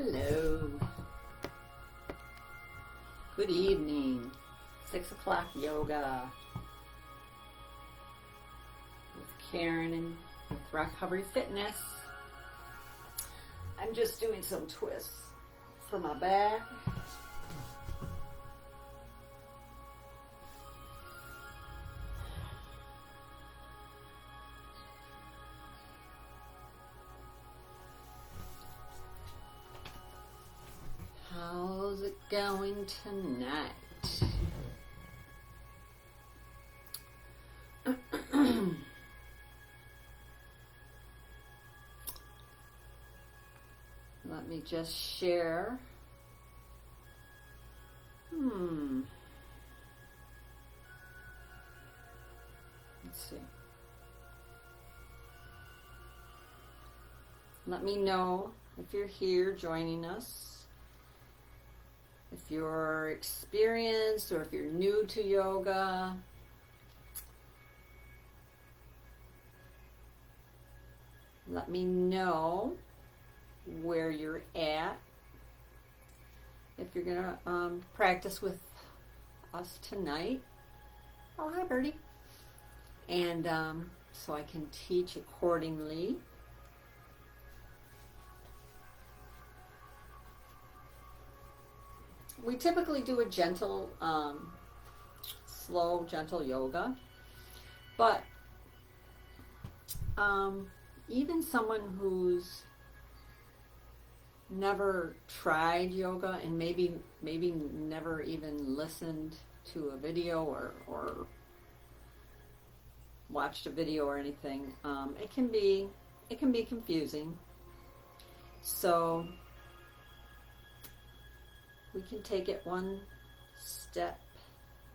Hello. Good evening. 6 o'clock yoga with Karen and with Recovery Fitness. I'm just doing some twists for my back. How's it going tonight? Let me just share. Let's see. Let me know if you're here joining us. If you're experienced or if you're new to yoga. Let me know where you're at. If you're gonna practice with us tonight. Oh, hi, Birdie. And so I can teach accordingly. We typically do a gentle, slow, gentle yoga, but even someone who's never tried yoga and maybe never even listened to a video or watched a video or anything, it can be confusing. So we can take it one step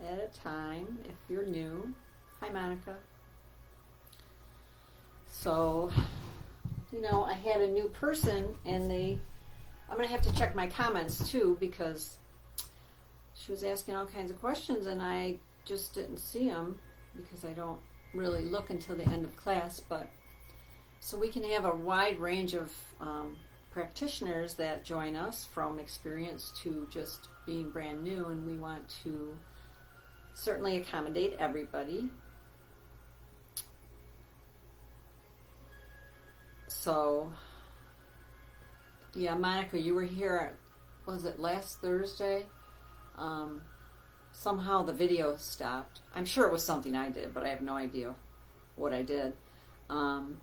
at a time if you're new. Hi, Monica. So, I had a new person and I'm going to have to check my comments too because she was asking all kinds of questions and I just didn't see them because I don't really look until the end of class. But so we can have a wide range of practitioners that join us, from experience to just being brand new, and we want to certainly accommodate everybody. So, yeah, Monica, you were here, was it last Thursday? Somehow the video stopped. I'm sure it was something I did, but I have no idea what I did. And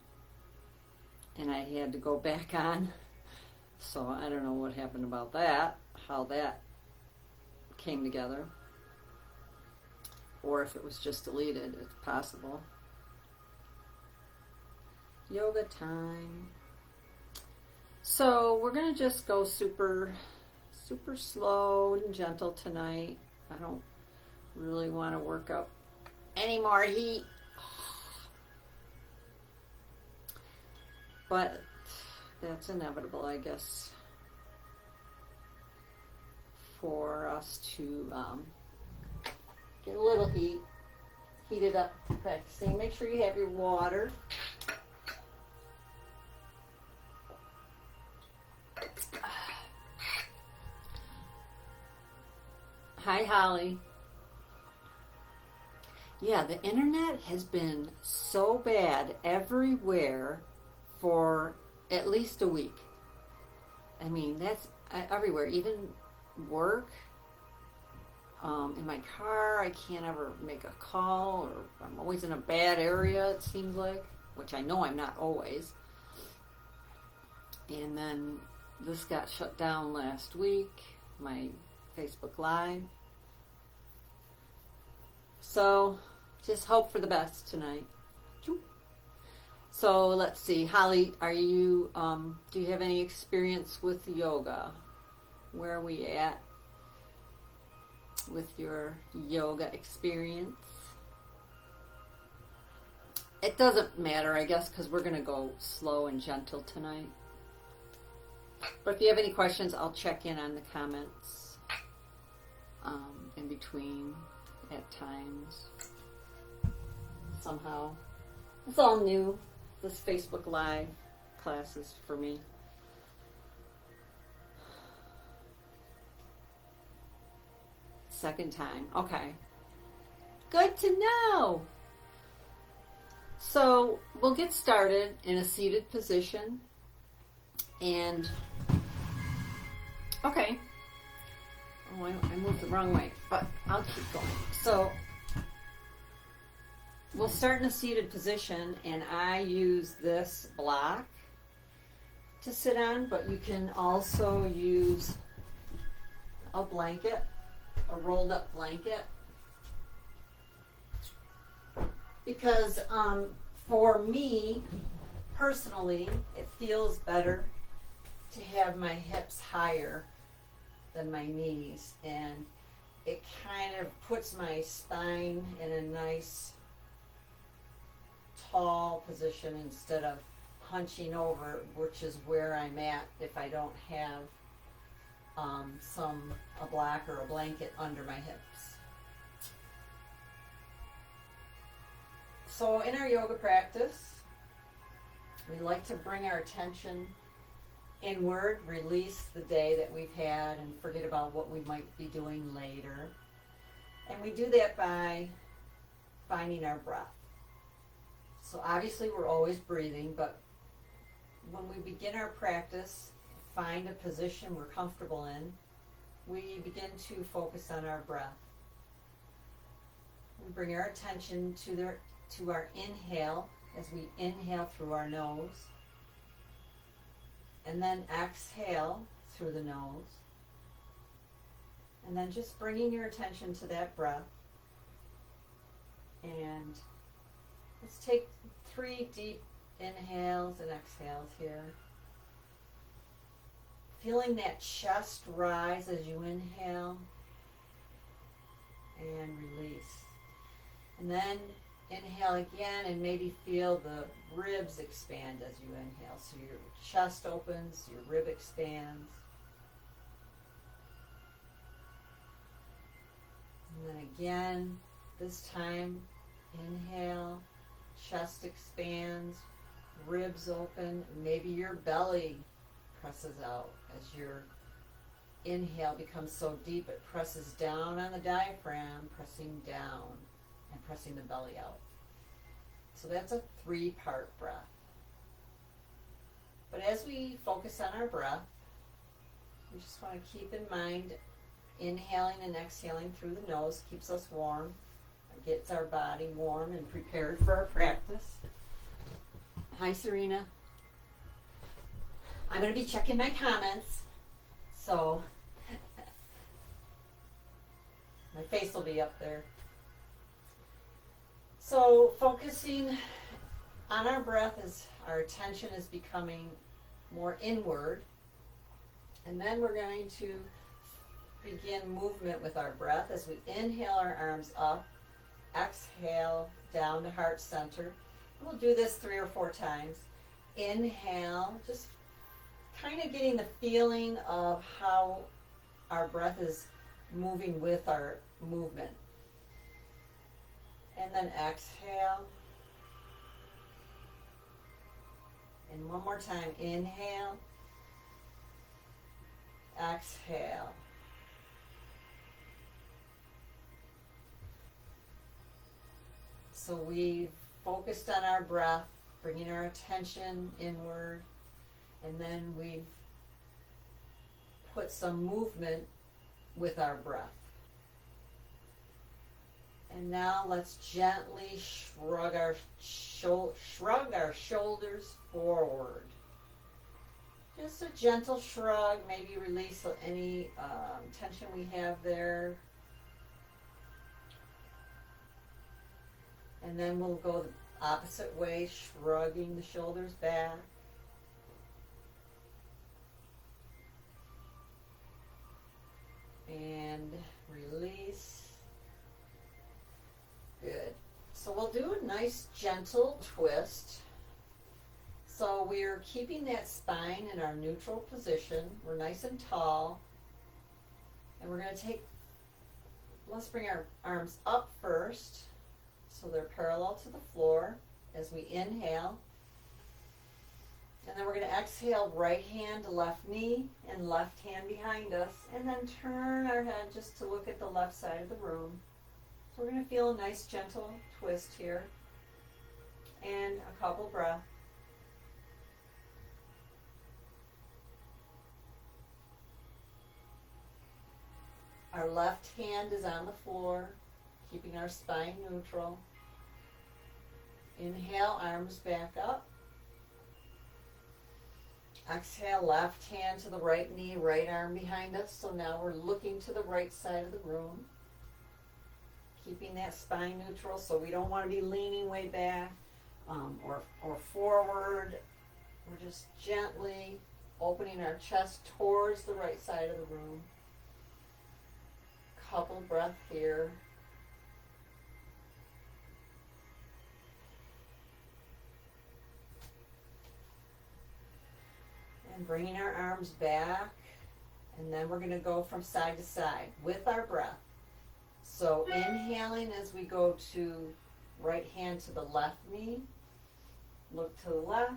I had to go back on. So I don't know what happened about that, how that came together, or if it was just deleted. It's possible. Yoga time. So we're going to just go super slow and gentle tonight. I don't really want to work up any more heat. But that's inevitable, I guess, for us to get a little heated up practicing. Make sure you have your water. Hi, Holly. Yeah, the internet has been so bad everywhere for at least a week. I mean, that's everywhere, even work. In my car, I can't ever make a call, or I'm always in a bad area, it seems like, which I know I'm not always. And then this got shut down last week, my Facebook Live. So, just hope for the best tonight. So let's see, Holly, are you? Do you have any experience with yoga? Where are we at with your yoga experience? It doesn't matter, I guess, because we're going to go slow and gentle tonight. But if you have any questions, I'll check in on the comments in between at times. Somehow, it's all new. This Facebook Live classes for me. second time. Okay. Good to know. So we'll get started in a seated position. And, okay. Oh, I moved the wrong way, but I'll keep going. So we'll start in a seated position, and I use this block to sit on, but you can also use a blanket, a rolled up blanket. Because for me, personally, it feels better to have my hips higher than my knees, and it kind of puts my spine in a nice tall position instead of hunching over, which is where I'm at if I don't have a block or a blanket under my hips. So in our yoga practice, we like to bring our attention inward, release the day that we've had, and forget about what we might be doing later. And we do that by finding our breath. So obviously we're always breathing, but when we begin our practice, find a position we're comfortable in, we begin to focus on our breath. We bring our attention to our inhale as we inhale through our nose, and then exhale through the nose, and then just bringing your attention to that breath. And let's take 3 deep inhales and exhales here. Feeling that chest rise as you inhale and release. And then inhale again and maybe feel the ribs expand as you inhale. So your chest opens, your rib expands. And then again, this time, inhale, chest expands, ribs open, maybe your belly presses out as your inhale becomes so deep it presses down on the diaphragm, pressing down and pressing the belly out. So that's a 3-part breath. But as we focus on our breath, we just want to keep in mind inhaling and exhaling through the nose keeps us warm. It gets our body warm and prepared for our practice. Hi, Serena. I'm going to be checking my comments, so my face will be up there. So focusing on our breath as our attention is becoming more inward, and then we're going to begin movement with our breath as we inhale our arms up, exhale down to heart center. We'll do this 3 or 4 times. Inhale, just kind of getting the feeling of how our breath is moving with our movement. And then exhale. And one more time, inhale, exhale. So we've focused on our breath, bringing our attention inward, and then we've put some movement with our breath. And now let's gently shrug our shoulders forward. Just a gentle shrug, maybe release any tension we have there. And then we'll go the opposite way, shrugging the shoulders back. And release. Good. So we'll do a nice gentle twist. So we're keeping that spine in our neutral position. We're nice and tall. And we're going to let's bring our arms up first. So they're parallel to the floor as we inhale. And then we're going to exhale, right hand to left knee and left hand behind us. And then turn our head just to look at the left side of the room. So we're going to feel a nice gentle twist here. And a couple breaths. Our left hand is on the floor, keeping our spine neutral. Inhale, arms back up. Exhale, left hand to the right knee, right arm behind us. So now we're looking to the right side of the room. Keeping that spine neutral, so we don't want to be leaning way back or forward. We're just gently opening our chest towards the right side of the room. Couple breaths here. And bringing our arms back, and then we're going to go from side to side with our breath. So inhaling as we go to right hand to the left knee, look to the left.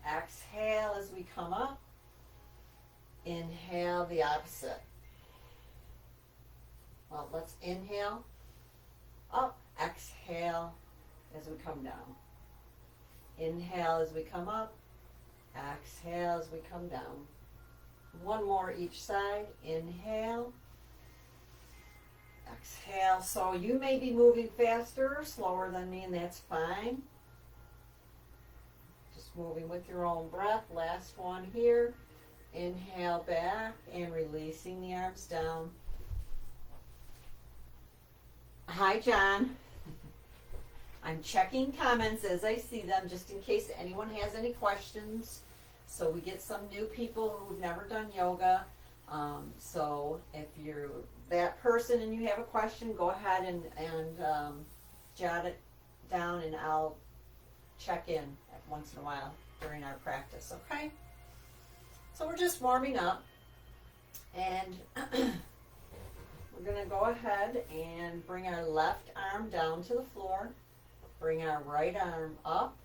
Exhale as we come up. Inhale the opposite. Well, let's inhale, up, exhale as we come down. Inhale as we come up, exhale as we come down. One more each side. Inhale, exhale. So you may be moving faster or slower than me, and that's fine. Just moving with your own breath. Last one here. Inhale back and releasing the arms down. Hi, John. I'm checking comments as I see them, just in case anyone has any questions. So we get some new people who've never done yoga. So if you're that person and you have a question, go ahead and jot it down, and I'll check in once in a while during our practice, okay? So we're just warming up, and we're going to go ahead and bring our left arm down to the floor, bring our right arm up,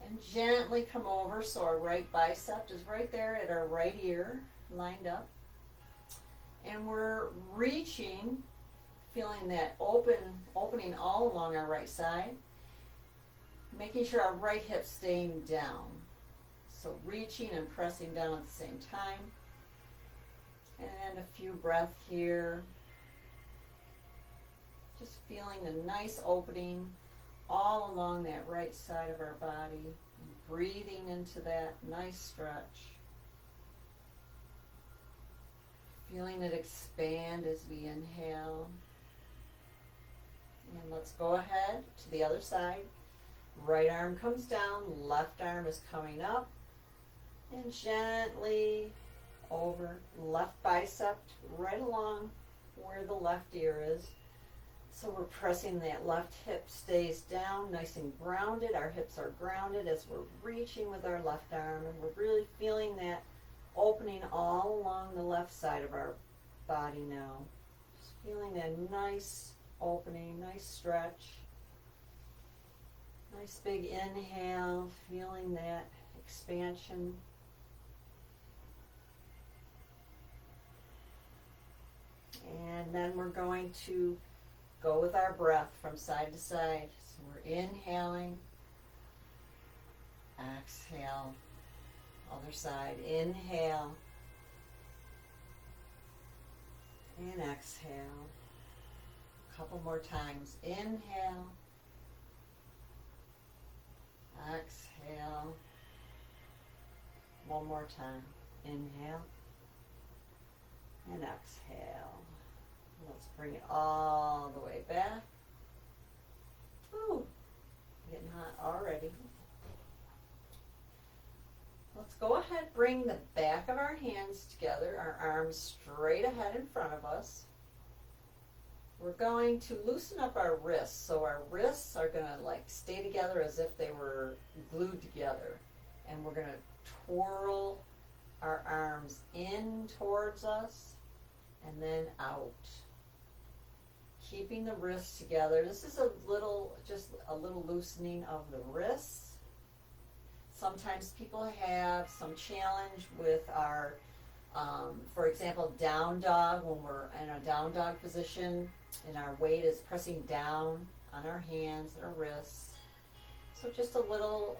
and gently come over so our right bicep is right there at our right ear, lined up. And we're reaching, feeling that opening all along our right side, making sure our right hip's staying down. So reaching and pressing down at the same time. And a few breaths here. Just feeling a nice opening all along that right side of our body. And breathing into that nice stretch. Feeling it expand as we inhale. And let's go ahead to the other side. Right arm comes down, left arm is coming up. And gently over, left bicep right along where the left ear is. So we're pressing that left hip stays down, nice and grounded. Our hips are grounded as we're reaching with our left arm, and we're really feeling that opening all along the left side of our body now. Just feeling that nice opening, nice stretch. Nice big inhale, feeling that expansion. And then we're going to go with our breath from side to side. So we're inhaling, exhale, other side, inhale, and exhale. A couple more times. Inhale, exhale. One more time. Inhale and exhale. Let's bring it all the way back. Ooh, getting hot already. Let's go ahead, bring the back of our hands together, our arms straight ahead in front of us. We're going to loosen up our wrists. So our wrists are going to like stay together as if they were glued together. And we're going to twirl our arms in towards us and then out. Keeping the wrists together. This is just a little loosening of the wrists. Sometimes people have some challenge with our, for example, down dog, when we're in a down dog position and our weight is pressing down on our hands and our wrists. So just a little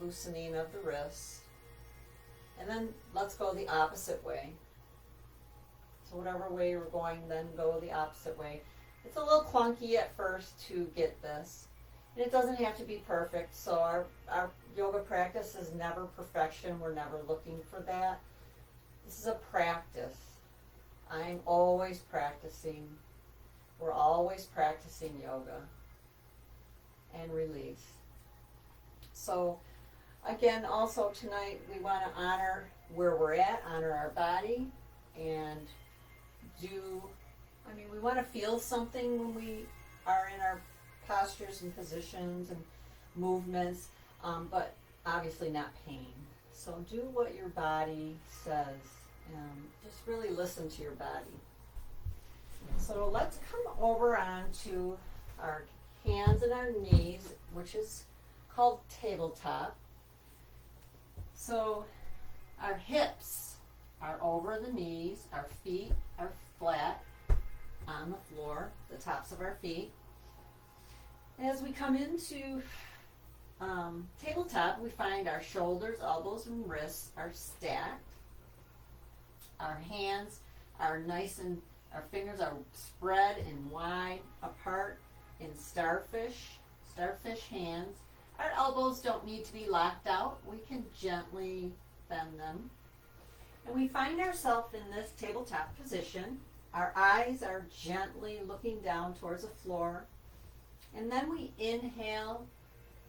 loosening of the wrists. And then let's go the opposite way. So whatever way we're going, then go the opposite way. It's a little clunky at first to get this. And it doesn't have to be perfect. So our yoga practice is never perfection. We're never looking for that. This is a practice. I'm always practicing. We're always practicing yoga and release. So again, also tonight we want to honor where we're at, honor our body, and we want to feel something when we are in our postures and positions and movements, but obviously not pain. So do what your body says. Just really listen to your body. So let's come over onto our hands and our knees, which is called tabletop. So our hips are over the knees, our feet are flat on the floor, the tops of our feet. As we come into tabletop, we find our shoulders, elbows, and wrists are stacked. Our hands are nice and our fingers are spread and wide apart in starfish hands. Our elbows don't need to be locked out. We can gently bend them. And we find ourselves in this tabletop position. Our eyes are gently looking down towards the floor. And then we inhale,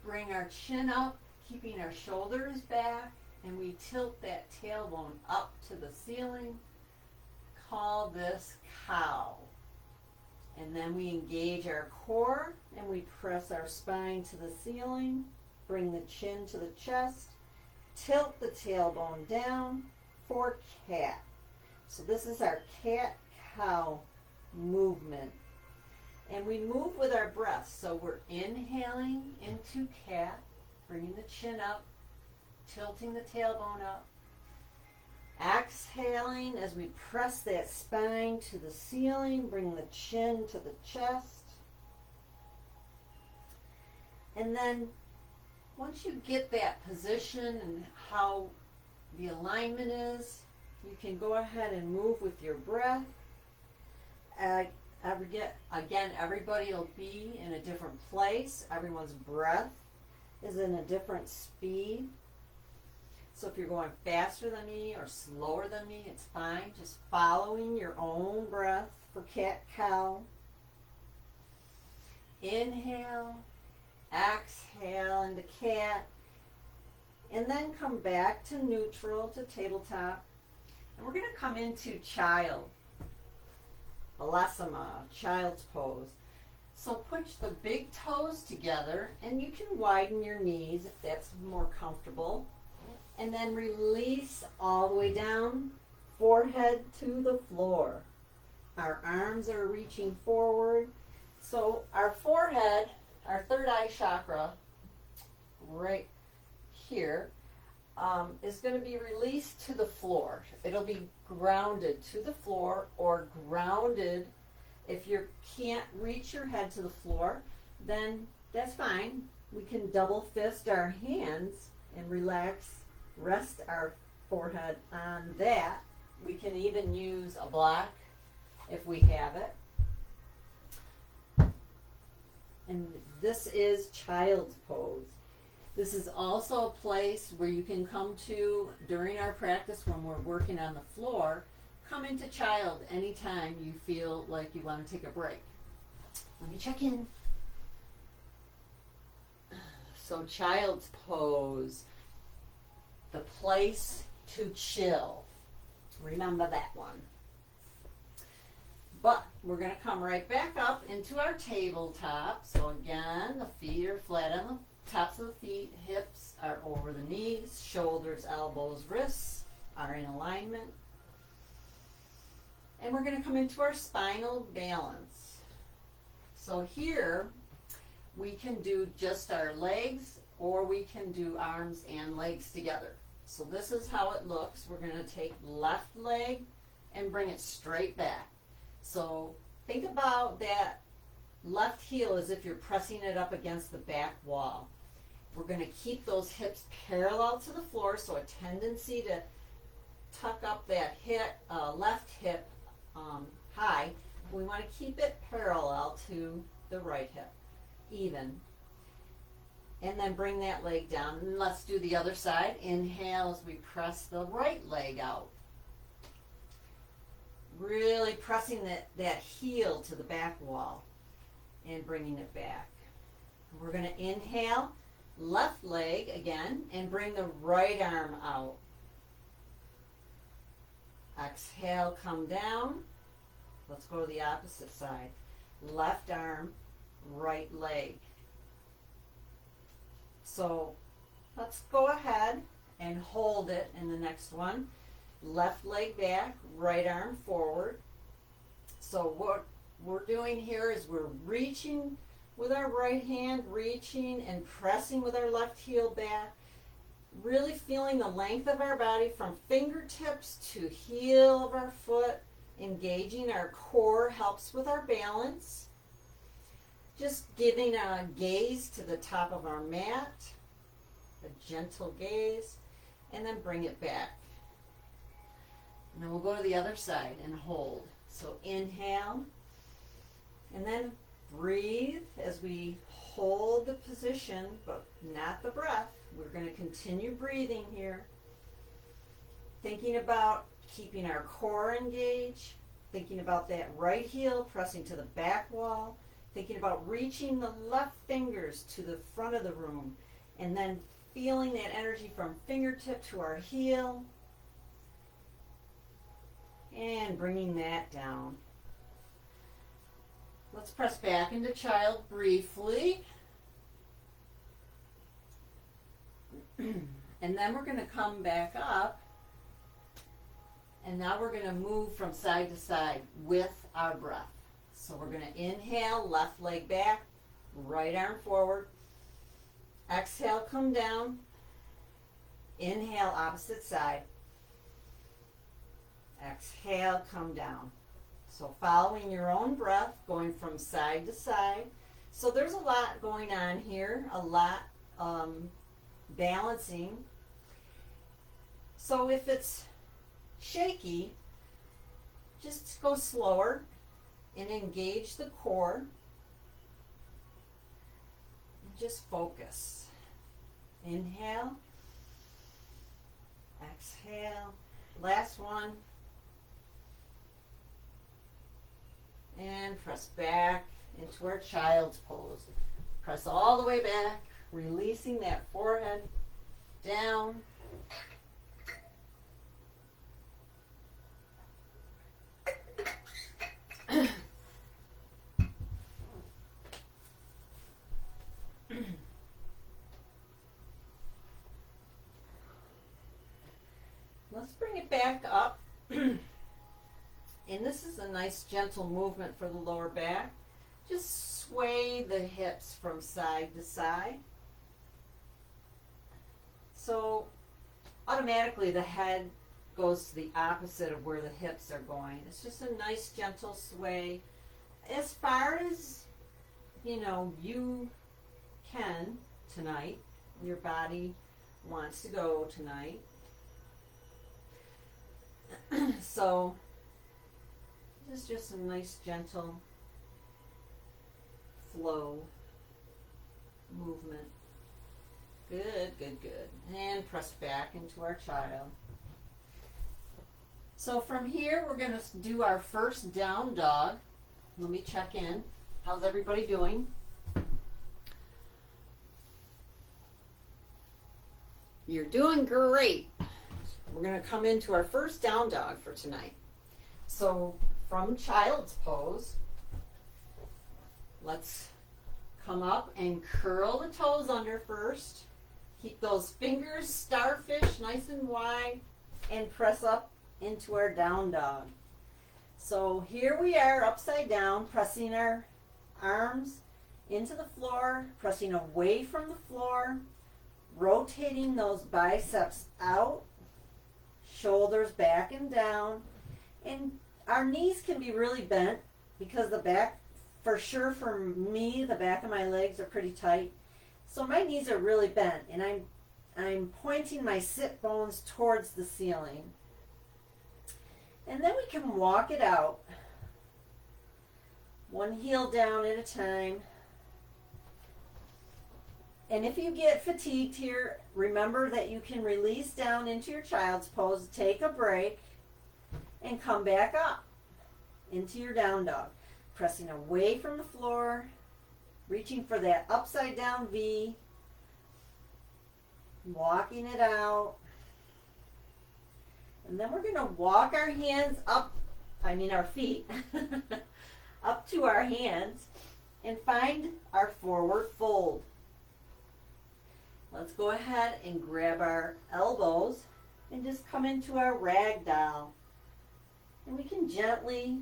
bring our chin up, keeping our shoulders back, and we tilt that tailbone up to the ceiling. Call this cow. And then we engage our core and we press our spine to the ceiling, bring the chin to the chest, tilt the tailbone down for cat. So this is our cat-cow movement. And we move with our breath. So we're inhaling into cat, bringing the chin up, tilting the tailbone up. Exhaling as we press that spine to the ceiling, bring the chin to the chest. And then once you get that position and how the alignment is, you can go ahead and move with your breath. Again, everybody will be in a different place. Everyone's breath is in a different speed. So if you're going faster than me or slower than me, it's fine. Just following your own breath for cat-cow. Inhale, exhale into cat, and then come back to neutral, to tabletop. And we're going to come into child, Balasana, child's pose. So put the big toes together, and you can widen your knees if that's more comfortable. And then release all the way down, forehead to the floor. Our arms are reaching forward. So our forehead, our third eye chakra, right here, is going to be released to the floor. It'll be grounded to the floor or grounded. If you can't reach your head to the floor, then that's fine. We can double fist our hands and relax. Rest our forehead on that. We can even use a block if we have it. And this is child's pose. This is also a place where you can come to during our practice when we're working on the floor. Come into child anytime you feel like you want to take a break. Let me check in. So child's pose. The place to chill. Remember that one. But we're going to come right back up into our tabletop. So again, the feet are flat on the tops of the feet. Hips are over the knees. Shoulders, elbows, wrists are in alignment. And we're going to come into our spinal balance. So here we can do just our legs or we can do arms and legs together. So this is how it looks. We're going to take left leg and bring it straight back. So think about that left heel as if you're pressing it up against the back wall. We're going to keep those hips parallel to the floor, so a tendency to tuck up that hip, left hip high. We want to keep it parallel to the right hip, even. And then bring that leg down. And let's do the other side. Inhale as we press the right leg out. Really pressing that heel to the back wall and bringing it back. We're going to inhale, left leg again, and bring the right arm out. Exhale, come down. Let's go to the opposite side. Left arm, right leg. So let's go ahead and hold it in the next one. Left leg back, right arm forward. So what we're doing here is we're reaching with our right hand, reaching and pressing with our left heel back, really feeling the length of our body from fingertips to heel of our foot. Engaging our core helps with our balance. Just giving a gaze to the top of our mat, a gentle gaze, and then bring it back. And then we'll go to the other side and hold. So inhale, and then breathe as we hold the position, but not the breath. We're going to continue breathing here. Thinking about keeping our core engaged, thinking about that right heel pressing to the back wall, thinking about reaching the left fingers to the front of the room, and then feeling that energy from fingertip to our heel, and bringing that down. Let's press back into child briefly. And then we're going to come back up. And now we're going to move from side to side with our breath. So we're going to inhale, left leg back, right arm forward. Exhale, come down. Inhale, opposite side. Exhale, come down. So following your own breath, going from side to side. So there's a lot going on here, a lot balancing. So if it's shaky, just go slower and engage the core. And just focus. Inhale. Exhale. Last one. And press back into our child's pose. Press all the way back, releasing that forehead down. Let's bring it back up. And this is a nice gentle movement for the lower back. Just sway the hips from side to side. So automatically the head goes to the opposite of where the hips are going. It's just a nice gentle sway. As far as, you can tonight, your body wants to go tonight. So this is just a nice gentle flow movement. Good, good, good. And press back into our child. So from here we're going to do our first down dog. Let me check in. How's everybody doing? You're doing great. We're going to come into our first down dog for tonight. So from child's pose, let's come up and curl the toes under first. Keep those fingers starfish nice and wide and press up into our down dog. So here we are upside down, pressing our arms into the floor, pressing away from the floor. rotating those biceps out, shoulders back and down, and our knees can be really bent because the back, for sure for me, the back of my legs are pretty tight. So my knees are really bent, and I'm pointing my sit bones towards the ceiling. And then we can walk it out, one heel down at a time. And if you get fatigued here, remember that you can release down into your child's pose, take a break, and come back up into your down dog. Pressing away from the floor, reaching for that upside down V, walking it out. And then we're going to walk our hands up, our feet, up to our hands and find our forward fold. Let's go ahead and grab our elbows and just come into our ragdoll. And we can gently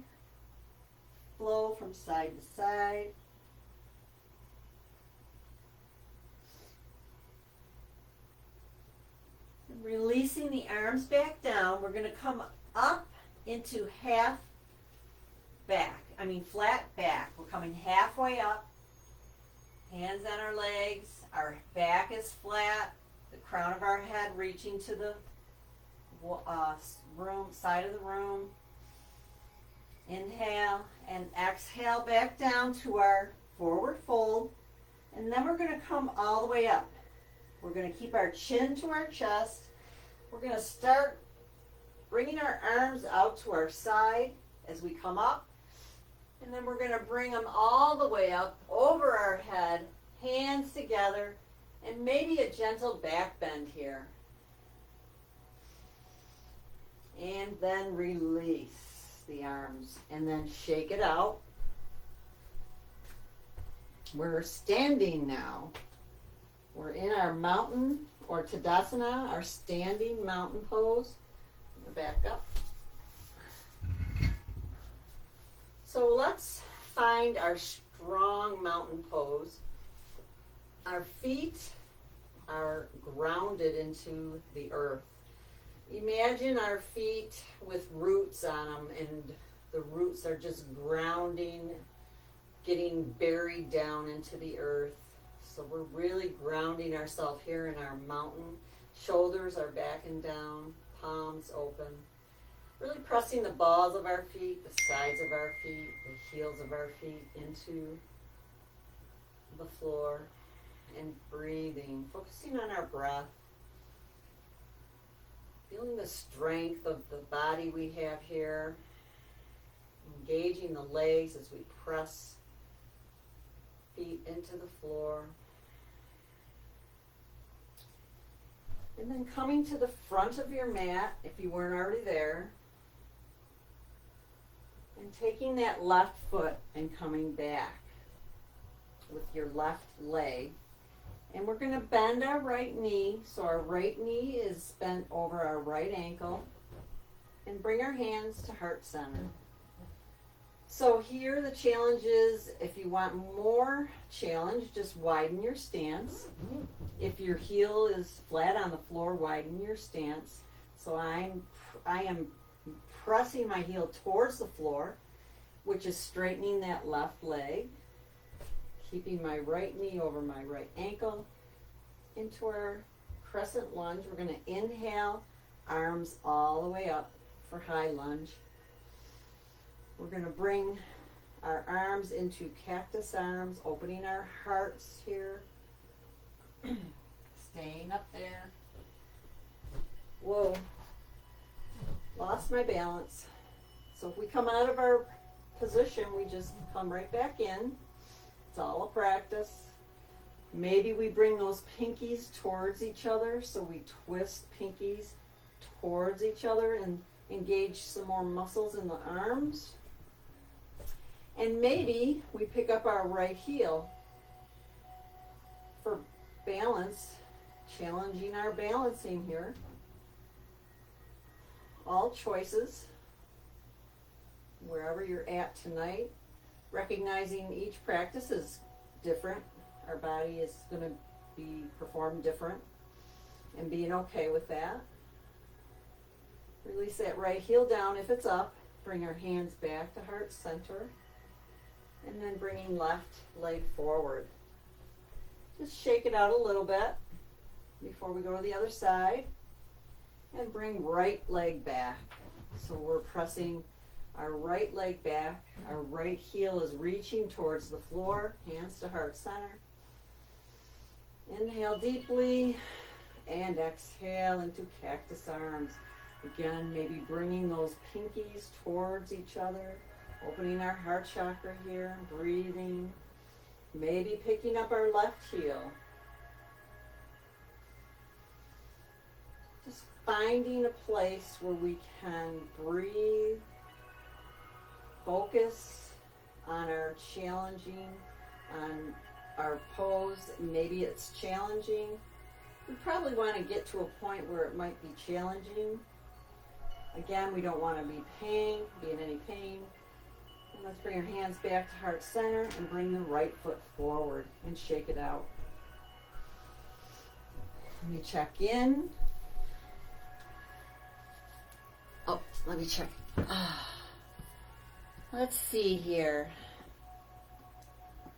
flow from side to side. And releasing the arms back down, we're going to come up into half back. Flat back. We're coming halfway up. Hands on our legs. Our back is flat. The crown of our head reaching to the side of the room. Inhale and exhale back down to our forward fold. And then we're going to come all the way up. We're going to keep our chin to our chest. We're going to start bringing our arms out to our side as we come up. And then we're going to bring them all the way up over our head, hands together, and maybe a gentle back bend here. And then release the arms and then shake it out. We're standing now. We're in our mountain or Tadasana, our standing mountain pose. Back up. So let's find our strong mountain pose. Our feet are grounded into the earth. Imagine our feet with roots on them, and the roots are just grounding, getting buried down into the earth. So we're really grounding ourselves here in our mountain. Shoulders are back and down, palms open. Really pressing the balls of our feet, the sides of our feet, the heels of our feet into the floor, and breathing, focusing on our breath. Feeling the strength of the body we have here. Engaging the legs as we press feet into the floor. And then coming to the front of your mat, if you weren't already there, and taking that left foot and coming back with your left leg. And we're going to bend our right knee, so our right knee is bent over our right ankle, and bring our hands to heart center. So here the challenge is, if you want more challenge, just widen your stance. If your heel is flat on the floor, widen your stance. So I am pressing my heel towards the floor, which is straightening that left leg. Keeping my right knee over my right ankle. Into our crescent lunge. We're going to inhale, arms all the way up for high lunge. We're going to bring our arms into cactus arms, opening our hearts here. Staying up there. Whoa. Lost my balance. So if we come out of our position, we just come right back in. It's all a practice. Maybe we bring those pinkies towards each other, so we twist pinkies towards each other and engage some more muscles in the arms. And maybe we pick up our right heel for balance, challenging our balancing here. All choices, wherever you're at tonight. Recognizing each practice is different. Our body is going to be performed different. and being okay with that. Release that right heel down if it's up. Bring our hands back to heart center. And then bringing left leg forward. Just shake it out a little bit before we go to the other side. And bring right leg back. So we're pressing our right leg back. Our right heel is reaching towards the floor. Hands to heart center. Inhale deeply. And exhale into cactus arms. Again, maybe bringing those pinkies towards each other. Opening our heart chakra here, breathing. Maybe picking up our left heel. Just finding a place where we can breathe. Focus on our challenging, on our pose. Maybe it's challenging. We probably want to get to a point where it might be challenging. Again, we don't want to be in any pain. And let's bring our hands back to heart center and bring the right foot forward and shake it out. Let me check in. Oh, let me check. Let's see here.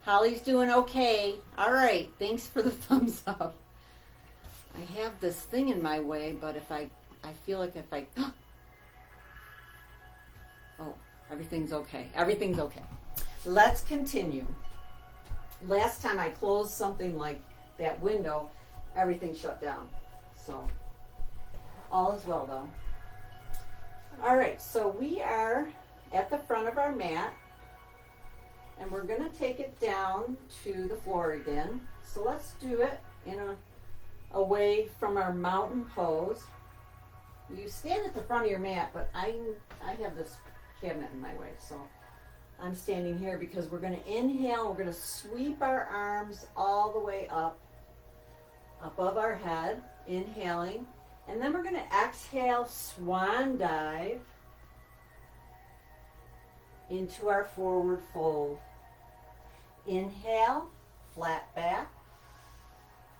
Holly's doing okay. All right, thanks for the thumbs up. I have this thing in my way, but if I feel like if I... Oh, everything's okay. Everything's okay. Let's continue. Last time I closed something like that window, everything shut down. So, all is well though. All right, so we are at the front of our mat, and we're going to take it down to the floor again. So let's do it in away from our mountain pose. You stand at the front of your mat, but I have this cabinet in my way, so I'm standing here because we're going to inhale. We're going to sweep our arms all the way up above our head, inhaling, and then we're going to exhale, swan dive into our forward fold. Inhale, flat back.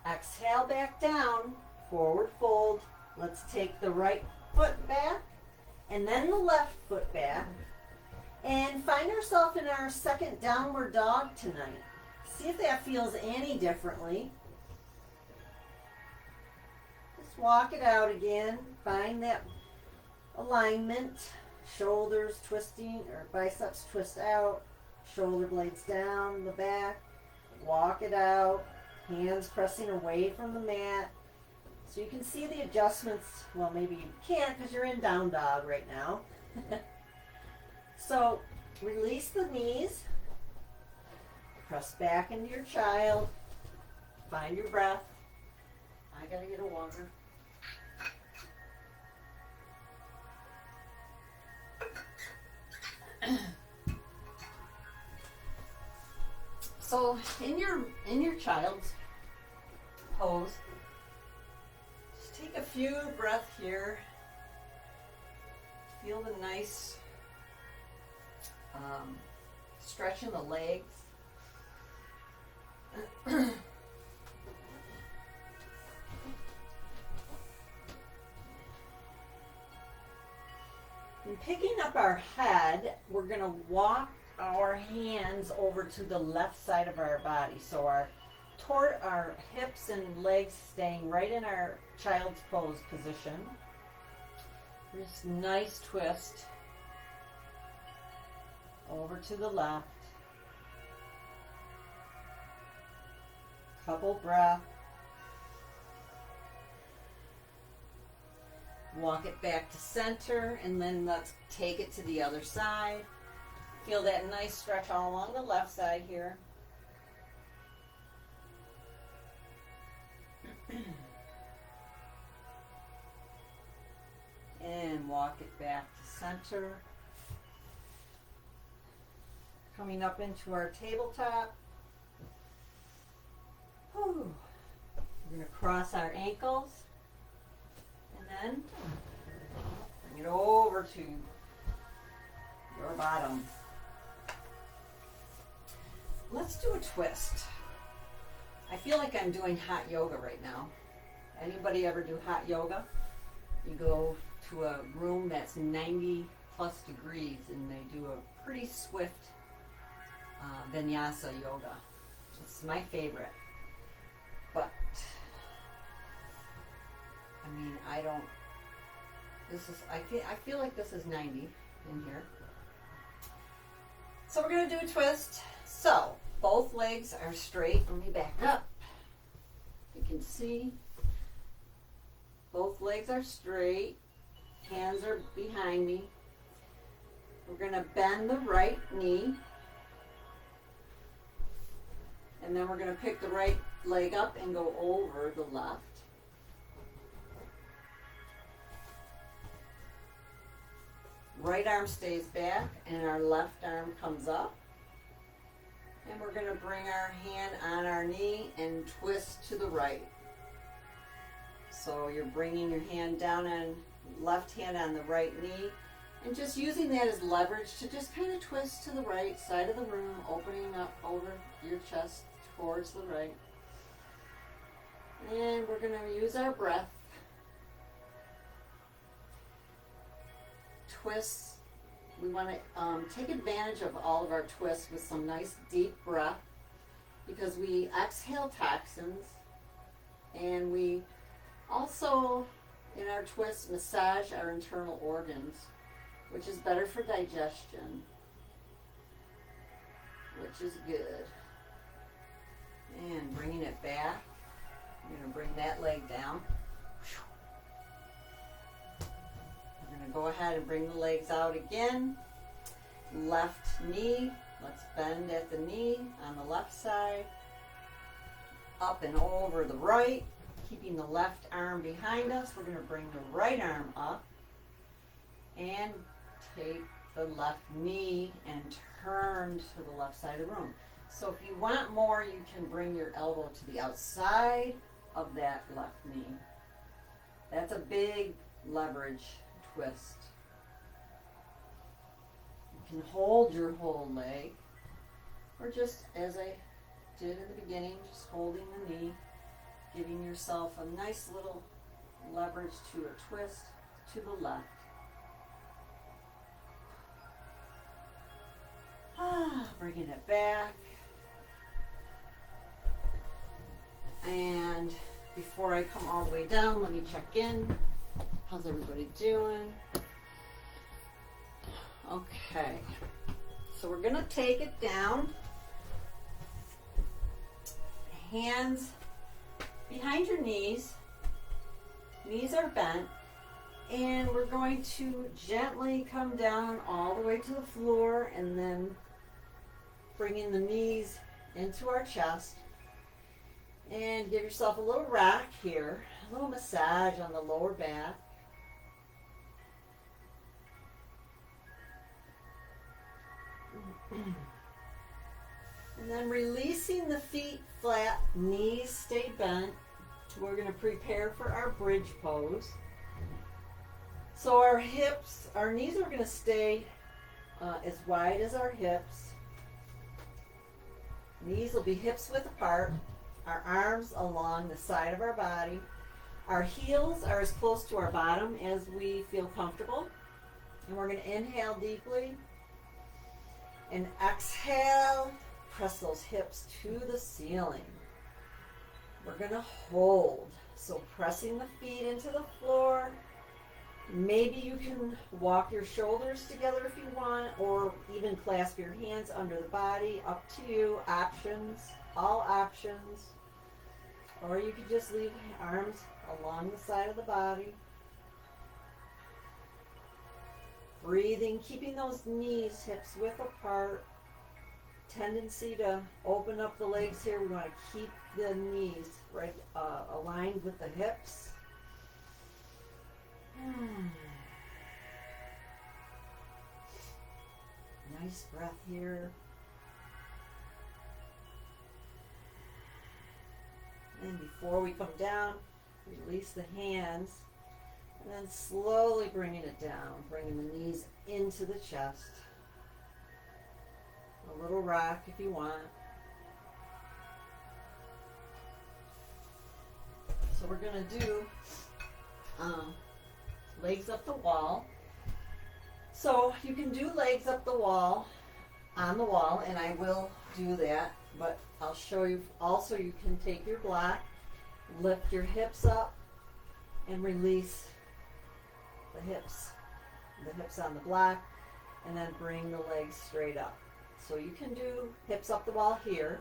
Exhale, back down, forward fold. Let's take the right foot back and then the left foot back, and find ourselves in our second downward dog tonight. See if that feels any differently. Just walk it out again. Find that alignment. Shoulders twisting, or biceps twist out. Shoulder blades down the back. Walk it out. Hands pressing away from the mat. So you can see the adjustments. Well, maybe you can't because you're in down dog right now. So release the knees. Press back into your child. Find your breath. I gotta get a water. So in your child's pose, just take a few breaths here. Feel the nice stretch in the legs. And picking up our head, we're going to walk our hands over to the left side of our body. So our hips and legs staying right in our child's pose position. Just nice twist over to the left. Couple breaths. Walk it back to center, and then let's take it to the other side. Feel that nice stretch all along the left side here. And walk it back to center. Coming up into our tabletop. Whew. We're going to cross our ankles. And then bring it over to your bottom. Let's do a twist. I feel like I'm doing hot yoga right now. Anybody ever do hot yoga? You go to a room that's 90 plus degrees and they do a pretty swift vinyasa yoga. It's my favorite. But, I mean, I feel like this is 90 in here. So we're going to do a twist. So, both legs are straight. Let me back up. You can see both legs are straight. Hands are behind me. We're going to bend the right knee. And then we're going to pick the right leg up and go over the left. Right arm stays back and our left arm comes up. And we're going to bring our hand on our knee and twist to the right. So you're bringing your hand down on left hand on the right knee and just using that as leverage to just kind of twist to the right side of the room, opening up over your chest towards the right. And we're going to use our breath. Twists. We want to take advantage of all of our twists with some nice deep breath because we exhale toxins and we also, in our twists, massage our internal organs, which is better for digestion, which is good. And bringing it back, I'm going to bring that leg down. We're going to go ahead and bring the legs out again. Left knee, let's bend at the knee on the left side. Up and over the right, keeping the left arm behind us. We're going to bring the right arm up and take the left knee and turn to the left side of the room. So if you want more, you can bring your elbow to the outside of that left knee. That's a big leverage twist. You can hold your whole leg, or just as I did in the beginning, just holding the knee, giving yourself a nice little leverage to a twist to the left. Bringing it back. And before I come all the way down, let me check in. How's everybody doing? Okay. So we're going to take it down. Hands behind your knees. Knees are bent. And we're going to gently come down all the way to the floor and then bringing the knees into our chest. And give yourself a little rock here, a little massage on the lower back. And then releasing the feet flat, knees stay bent. We're going to prepare for our bridge pose. So our hips, our knees are going to stay as wide as our hips. Knees will be hips width apart. Our arms along the side of our body. Our heels are as close to our bottom as we feel comfortable. And we're going to inhale deeply. And exhale, press those hips to the ceiling. We're going to hold. So pressing the feet into the floor. Maybe you can walk your shoulders together if you want, or even clasp your hands under the body. Up to you. Options. All options. Or you could just leave arms along the side of the body. Breathing, keeping those knees, hips width apart. Tendency to open up the legs here. We want to keep the knees right aligned with the hips. Nice breath here. And before we come down, release the hands. And then slowly bringing it down, bringing the knees into the chest. A little rock if you want. So we're going to do legs up the wall. So you can do legs up the wall, on the wall, and I will do that, but I'll show you also you can take your block, lift your hips up, and release the hips on the block, and then bring the legs straight up. So you can do hips up the wall here,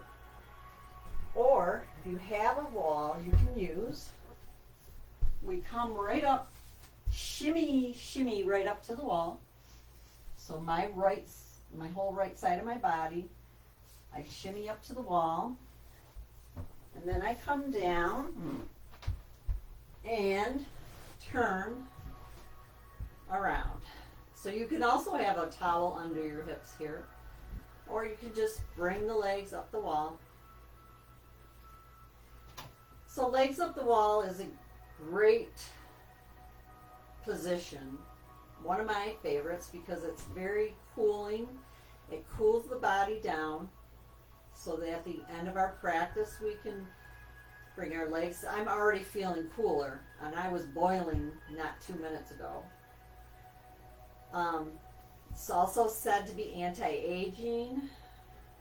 or if you have a wall you can use, we come right up, shimmy right up to the wall. So my whole right side of my body, I shimmy up to the wall, and then I come down and turn around. So you can also have a towel under your hips here, or you can just bring the legs up the wall. So legs up the wall is a great position. One of my favorites because it's very cooling. It cools the body down so that at the end of our practice we can bring our legs. I'm already feeling cooler, and I was boiling not 2 minutes ago. It's also said to be anti-aging.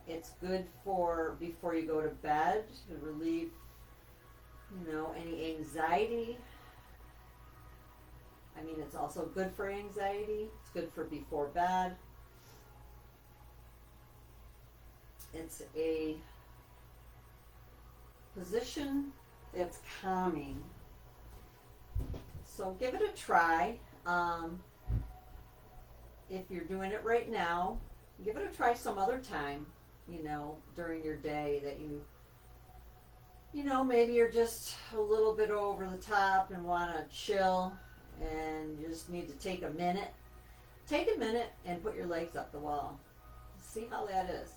It's good for before you go to bed to relieve, any anxiety. I mean, it's also good for anxiety. It's good for before bed. It's a position that's calming. So give it a try. If you're doing it right now, give it a try some other time, during your day that maybe you're just a little bit over the top and want to chill and you just need to take a minute. Take a minute and put your legs up the wall. See how that is.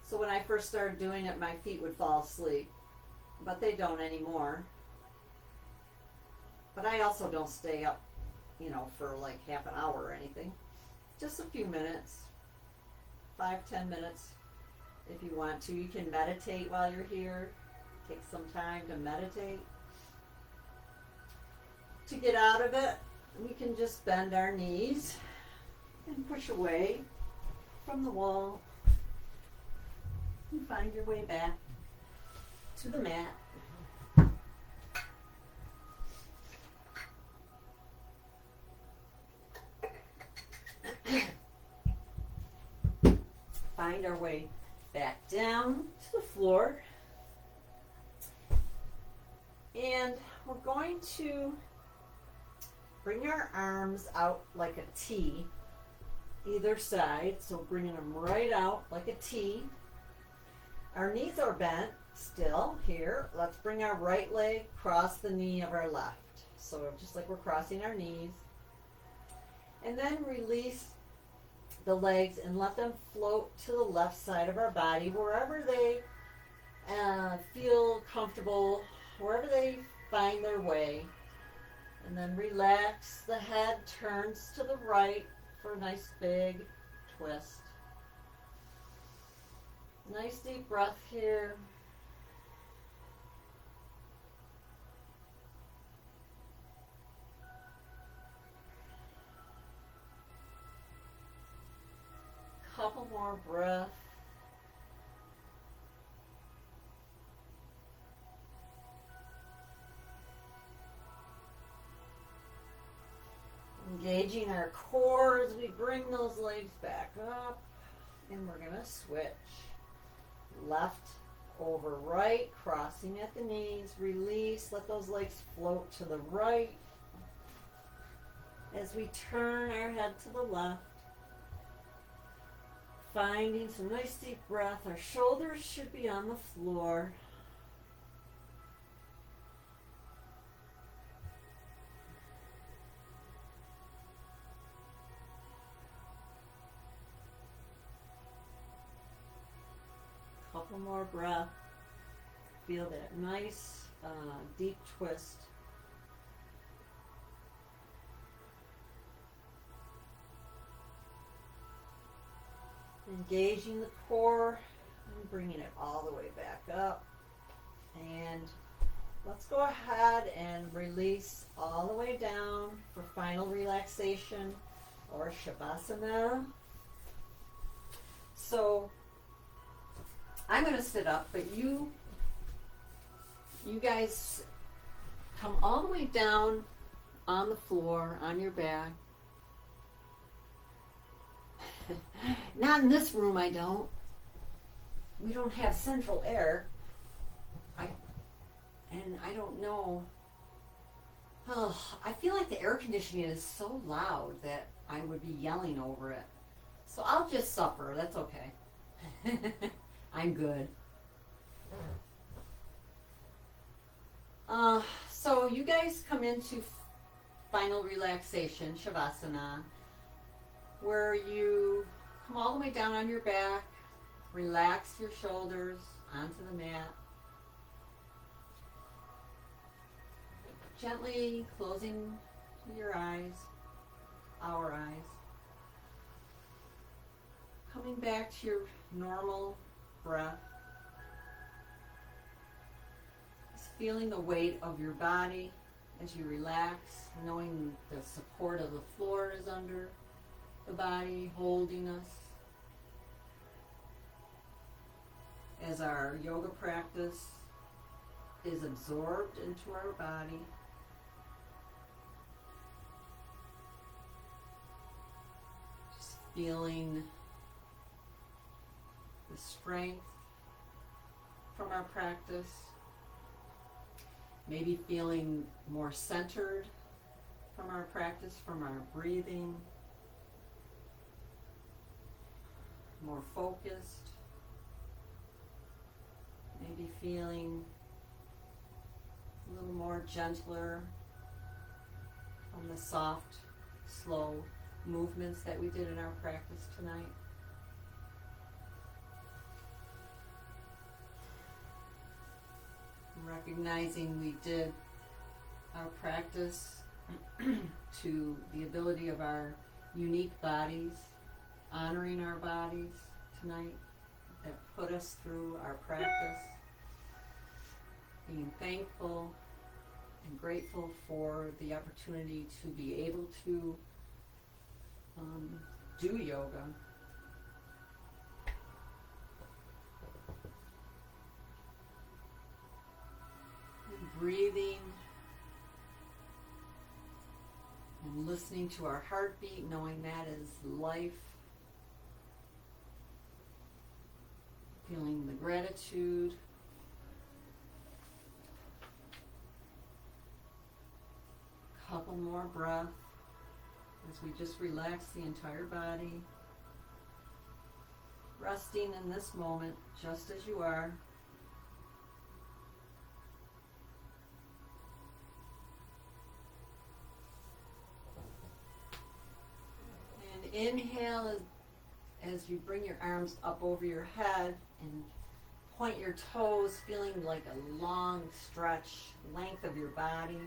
So when I first started doing it, my feet would fall asleep, but they don't anymore. But I also don't stay up, for like half an hour or anything. Just a few minutes, 5-10 minutes if you want to. You can meditate while you're here. Take some time to meditate. To get out of it, we can just bend our knees and push away from the wall and find your way back to the mat. Find our way back down to the floor. And we're going to bring our arms out like a T, either side. So bringing them right out like a T. Our knees are bent still here. Let's bring our right leg across the knee of our left. So just like we're crossing our knees. And then release the legs and let them float to the left side of our body, wherever they feel comfortable, wherever they find their way. And then relax. The head turns to the right for a nice big twist. Nice deep breath here. Couple more breaths. Engaging our core as we bring those legs back up. And we're going to switch. Left over right, crossing at the knees. Release. Let those legs float to the right. As we turn our head to the left. Finding some nice deep breath. Our shoulders should be on the floor. Couple more breaths. Feel that nice deep twist. Engaging the core and bringing it all the way back up And let's go ahead and release all the way down for final relaxation or Shavasana. So I'm going to sit up, but you guys come all the way down on the floor, on your back. Not in this room, I don't. We don't have central air. I don't know. Oh, I feel like the air conditioning is so loud that I would be yelling over it. So I'll just suffer. That's okay. I'm good. So you guys come into final relaxation, Shavasana, where you come all the way down on your back, relax your shoulders onto the mat, gently closing your eyes, our eyes, coming back to your normal breath, just feeling the weight of your body as you relax, knowing the support of the floor is under the body, holding us as our yoga practice is absorbed into our body. Just feeling the strength from our practice, maybe feeling more centered from our practice, from our breathing, more focused, maybe feeling a little more gentler from the soft, slow movements that we did in our practice tonight. Recognizing we did our practice to the ability of our unique bodies, honoring our bodies tonight that put us through our practice, being thankful and grateful for the opportunity to be able to do yoga. Breathing and listening to our heartbeat, knowing that is life. Feeling the gratitude. Couple more breaths as we just relax the entire body. Resting in this moment just as you are. Inhale as you bring your arms up over your head and point your toes, feeling like a long stretch, length of your body.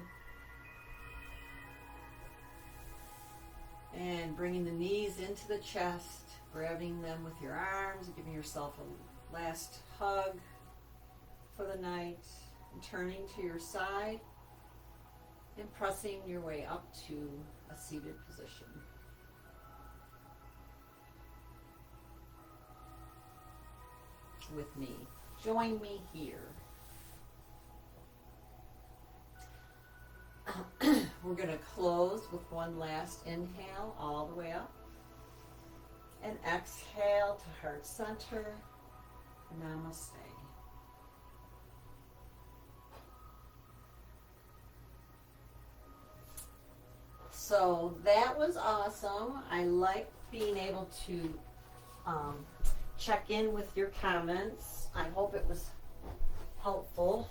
And bringing the knees into the chest, grabbing them with your arms, giving yourself a last hug for the night, and turning to your side and pressing your way up to a seated position. With me. Join me here. We're going to close with one last inhale all the way up. And exhale to heart center. Namaste. So that was awesome. I like being able to check in with your comments. I hope it was helpful.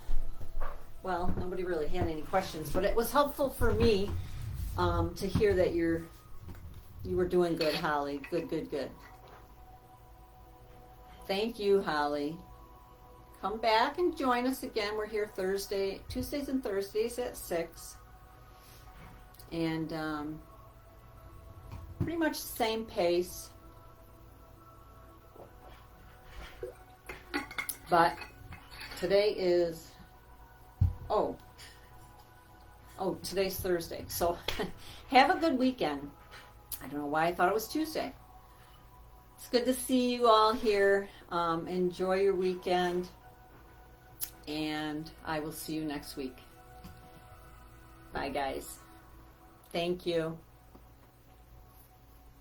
Well, nobody really had any questions, but it was helpful for me to hear that you were doing good, Holly. Good. Thank you, Holly. Come back and join us again. We're here Tuesdays and Thursdays at 6. And pretty much the same pace. But today is Oh, today's Thursday. So have a good weekend. I don't know why I thought it was Tuesday. It's good to see you all here. Enjoy your weekend. And I will see you next week. Bye, guys. Thank you.